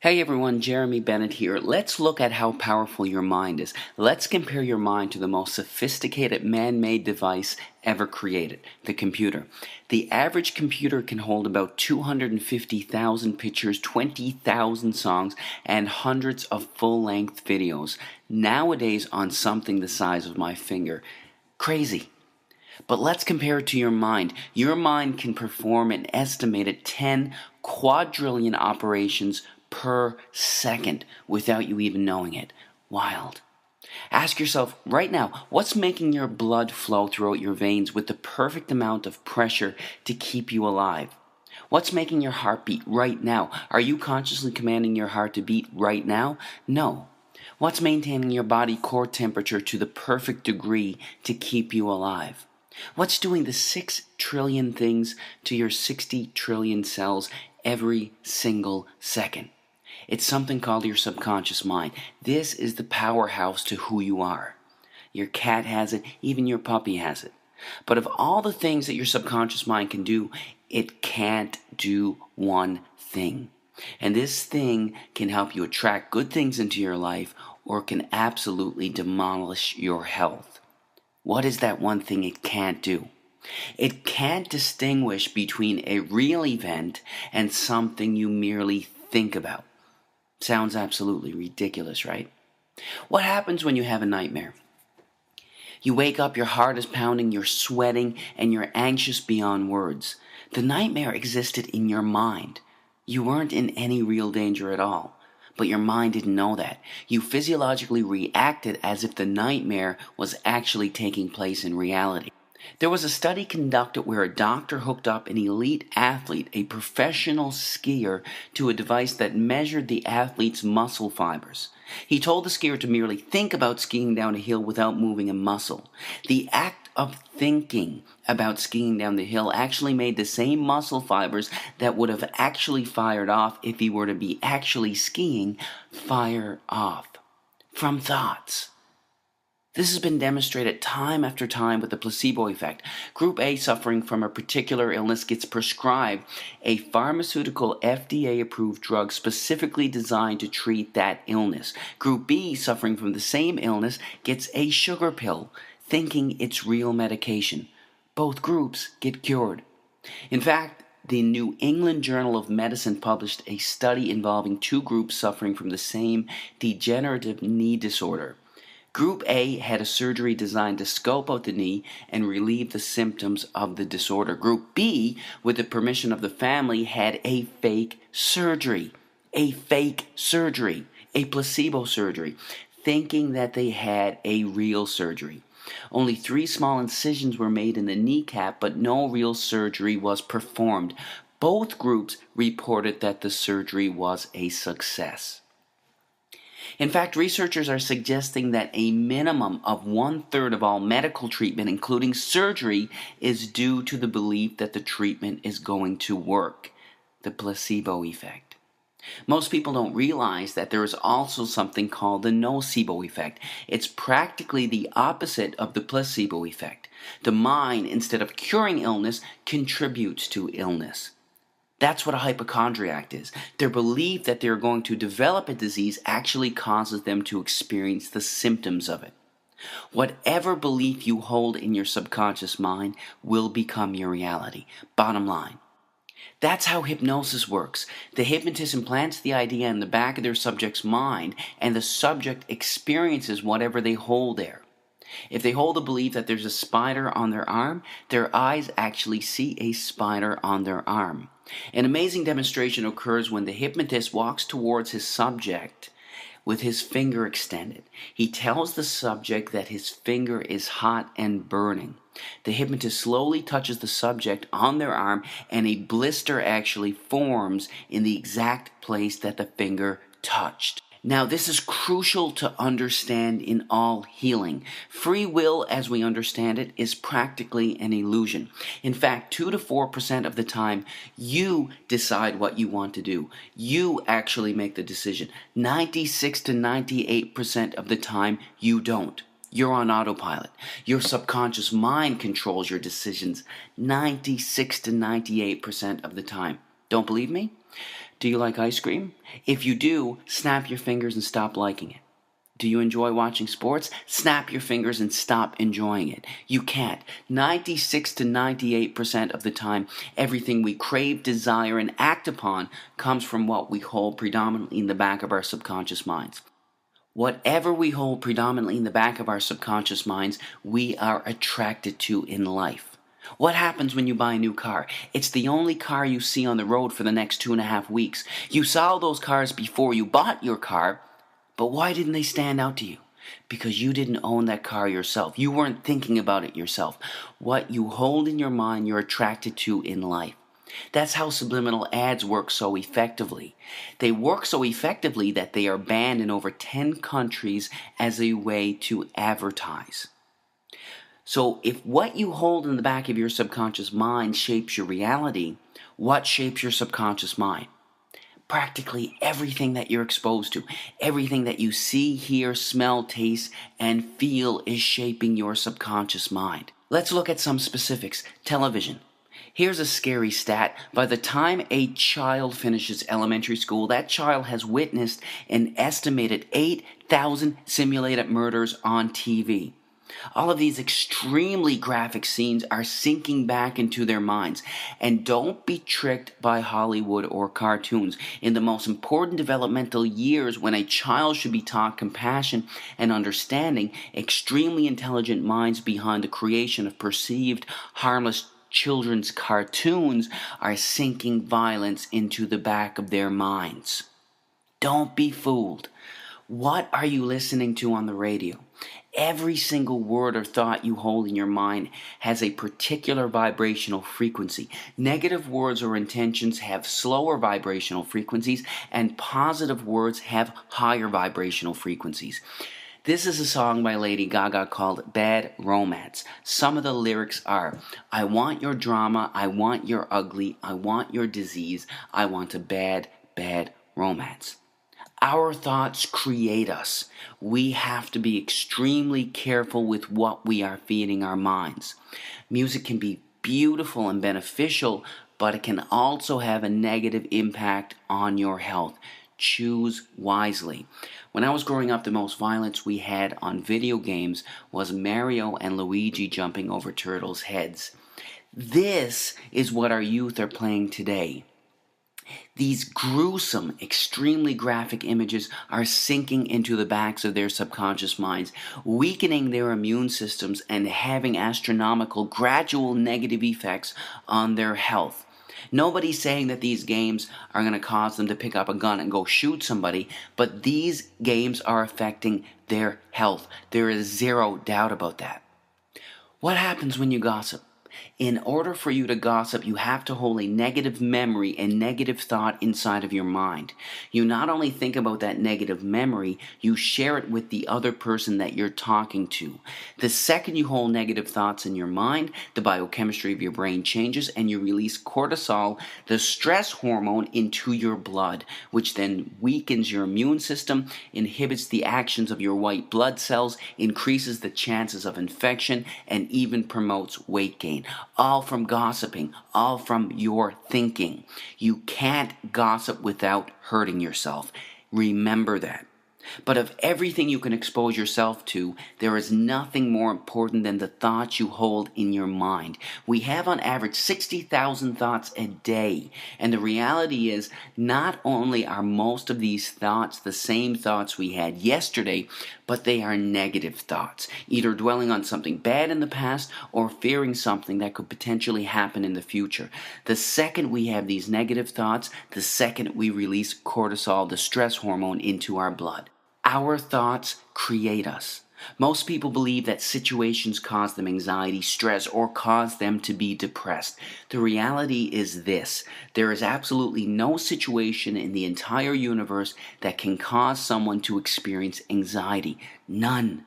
Hey everyone, Jeremy Bennett here. Let's look at how powerful your mind is. Let's compare your mind to the most sophisticated man-made device ever created, the computer. The average computer can hold about 250,000 pictures, 20,000 songs, and hundreds of full-length videos, nowadays on something the size of my finger. Crazy. But let's compare it to your mind. Your mind can perform an estimated 10 quadrillion operations per second without you even knowing it. Wild. Ask yourself right now, what's making your blood flow throughout your veins with the perfect amount of pressure to keep you alive? What's making your heart beat right now? Are you consciously commanding your heart to beat right now? No. What's maintaining your body core temperature to the perfect degree to keep you alive? What's doing the 6 trillion things to your 60 trillion cells every single second? It's something called your subconscious mind. This is the powerhouse to who you are. Your cat has it, even your puppy has it. But of all the things that your subconscious mind can do, it can't do one thing. And this thing can help you attract good things into your life or can absolutely demolish your health. What is that one thing it can't do? It can't distinguish between a real event and something you merely think about. Sounds absolutely ridiculous, right? What happens when you have a nightmare? You wake up, your heart is pounding, you're sweating, and you're anxious beyond words. The nightmare existed in your mind. You weren't in any real danger at all. But your mind didn't know that. You physiologically reacted as if the nightmare was actually taking place in reality. There was a study conducted where a doctor hooked up an elite athlete, a professional skier, to a device that measured the athlete's muscle fibers. He told the skier to merely think about skiing down a hill without moving a muscle. The act of thinking about skiing down the hill actually made the same muscle fibers that would have actually fired off if he were to be actually skiing fire off from thoughts. This has been demonstrated time after time with the placebo effect. Group A suffering from a particular illness gets prescribed a pharmaceutical FDA-approved drug specifically designed to treat that illness. Group B suffering from the same illness gets a sugar pill, thinking it's real medication. Both groups get cured. In fact, the New England Journal of Medicine published a study involving two groups suffering from the same degenerative knee disorder. Group A had a surgery designed to scope out the knee and relieve the symptoms of the disorder. Group B, with the permission of the family, had a fake surgery. A placebo surgery, thinking that they had a real surgery. Only 3 small incisions were made in the kneecap, but no real surgery was performed. Both groups reported that the surgery was a success. In fact, researchers are suggesting that a minimum of 1/3 of all medical treatment, including surgery, is due to the belief that the treatment is going to work. The placebo effect. Most people don't realize that there is also something called the nocebo effect. It's practically the opposite of the placebo effect. The mind, instead of curing illness, contributes to illness. That's what a hypochondriac is. Their belief that they're going to develop a disease actually causes them to experience the symptoms of it. Whatever belief you hold in your subconscious mind will become your reality. Bottom line. That's how hypnosis works. The hypnotist implants the idea in the back of their subject's mind, and the subject experiences whatever they hold there. If they hold the belief that there's a spider on their arm, their eyes actually see a spider on their arm. An amazing demonstration occurs when the hypnotist walks towards his subject with his finger extended. He tells the subject that his finger is hot and burning. The hypnotist slowly touches the subject on their arm, and a blister actually forms in the exact place that the finger touched. Now, this is crucial to understand in all healing. Free will, as we understand it, is practically an illusion. In fact, 2 to 4% of the time, you decide what you want to do. You actually make the decision. 96 to 98% of the time, you don't. You're on autopilot. Your subconscious mind controls your decisions 96 to 98% of the time. Don't believe me? Do you like ice cream? If you do, snap your fingers and stop liking it. Do you enjoy watching sports? Snap your fingers and stop enjoying it. You can't. 96 to 98% of the time, everything we crave, desire, and act upon comes from what we hold predominantly in the back of our subconscious minds. Whatever we hold predominantly in the back of our subconscious minds, we are attracted to in life. What happens when you buy a new car? It's the only car you see on the road for the next 2.5 weeks. You saw those cars before you bought your car, but why didn't they stand out to you? Because you didn't own that car yourself. You weren't thinking about it yourself. What you hold in your mind, you're attracted to in life. That's how subliminal ads work so effectively. They work so effectively that they are banned in over 10 countries as a way to advertise. So if what you hold in the back of your subconscious mind shapes your reality, what shapes your subconscious mind? Practically everything that you're exposed to, everything that you see, hear, smell, taste, and feel is shaping your subconscious mind. Let's look at some specifics. Television. Here's a scary stat. By the time a child finishes elementary school, that child has witnessed an estimated 8,000 simulated murders on TV. All of these extremely graphic scenes are sinking back into their minds. And don't be tricked by Hollywood or cartoons. In the most important developmental years, when a child should be taught compassion and understanding, extremely intelligent minds behind the creation of perceived harmless children's cartoons are sinking violence into the back of their minds. Don't be fooled. What are you listening to on the radio? Every single word or thought you hold in your mind has a particular vibrational frequency. Negative words or intentions have slower vibrational frequencies, and positive words have higher vibrational frequencies. This is a song by Lady Gaga called Bad Romance. Some of the lyrics are, I want your drama, I want your ugly, I want your disease, I want a bad, bad romance. Our thoughts create us. We have to be extremely careful with what we are feeding our minds. Music can be beautiful and beneficial, but it can also have a negative impact on your health. Choose wisely. When I was growing up, the most violence we had on video games was Mario and Luigi jumping over turtles' heads. This is what our youth are playing today. These gruesome, extremely graphic images are sinking into the backs of their subconscious minds, weakening their immune systems and having astronomical, gradual negative effects on their health. Nobody's saying that these games are going to cause them to pick up a gun and go shoot somebody, but these games are affecting their health. There is zero doubt about that. What happens when you gossip? In order for you to gossip, you have to hold a negative memory and negative thought inside of your mind. You not only think about that negative memory, you share it with the other person that you're talking to. The second you hold negative thoughts in your mind, the biochemistry of your brain changes and you release cortisol, the stress hormone, into your blood, which then weakens your immune system, inhibits the actions of your white blood cells, increases the chances of infection, and even promotes weight gain. All from gossiping, all from your thinking. You can't gossip without hurting yourself. Remember that. But of everything you can expose yourself to, there is nothing more important than the thoughts you hold in your mind. We have on average 60,000 thoughts a day. And the reality is, not only are most of these thoughts the same thoughts we had yesterday, but they are negative thoughts, either dwelling on something bad in the past or fearing something that could potentially happen in the future. The second we have these negative thoughts, the second we release cortisol, the stress hormone, into our blood. Our thoughts create us. Most people believe that situations cause them anxiety, stress, or cause them to be depressed. The reality is this: there is absolutely no situation in the entire universe that can cause someone to experience anxiety. None.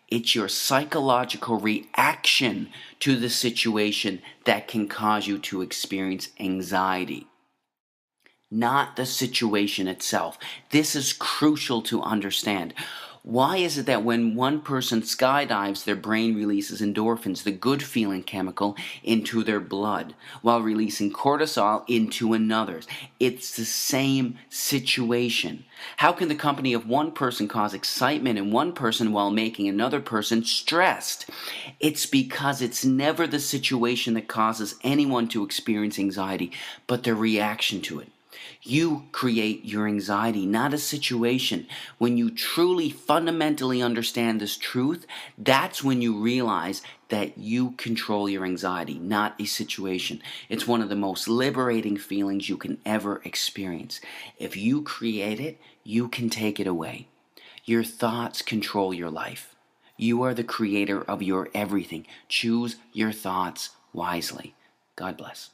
It's your psychological reaction to the situation that can cause you to experience anxiety, not the situation itself. This is crucial to understand. Why is it that when one person skydives, their brain releases endorphins, the good feeling chemical, into their blood, while releasing cortisol into another's? It's the same situation. How can the company of one person cause excitement in one person while making another person stressed? It's because it's never the situation that causes anyone to experience anxiety, but their reaction to it. You create your anxiety, not a situation. When you truly fundamentally understand this truth, that's when you realize that you control your anxiety, not a situation. It's one of the most liberating feelings you can ever experience. If you create it, you can take it away. Your thoughts control your life. You are the creator of your everything. Choose your thoughts wisely. God bless.